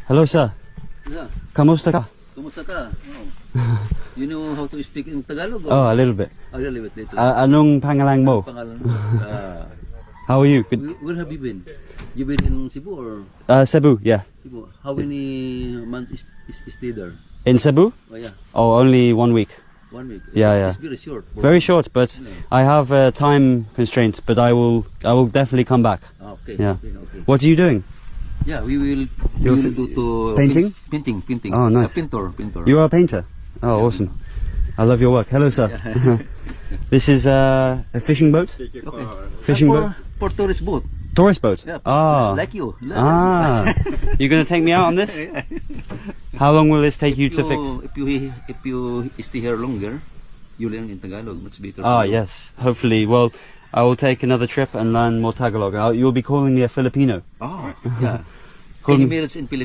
Hello, sir. Yeah. Kamusta ka? Kumusta ka? You know how to speak in Tagalog? Oh, a little bit. A little bit later. Anong pangalan mo? Pangalan mo? How are you? Good. Where have you been? You been in Cebu or? Cebu, yeah. Cebu. How many months is stay there? In Cebu? Oh yeah. Oh, only 1 week. 1 week. Yeah. It's very short. Very short, but I have time constraints. But I will definitely come back. Okay. Yeah. Okay. What are you doing? Yeah, we will do to Painting? Painting. Oh, nice. Pintor. You are a painter. Oh, yeah. Awesome. I love your work. Hello, sir. Yeah. This is a fishing boat. Okay. Fishing boat. For tourist boat. Tourist boat. Yeah. Ah. Like you. You're gonna take me out on this? How long will this take you to fix? If you stay here longer, you learn in Tagalog much better. Ah, yes. Hopefully. Well, I will take another trip and learn more Tagalog. You'll be calling me a Filipino. Oh, yeah. Call me- Minutes in Philippines.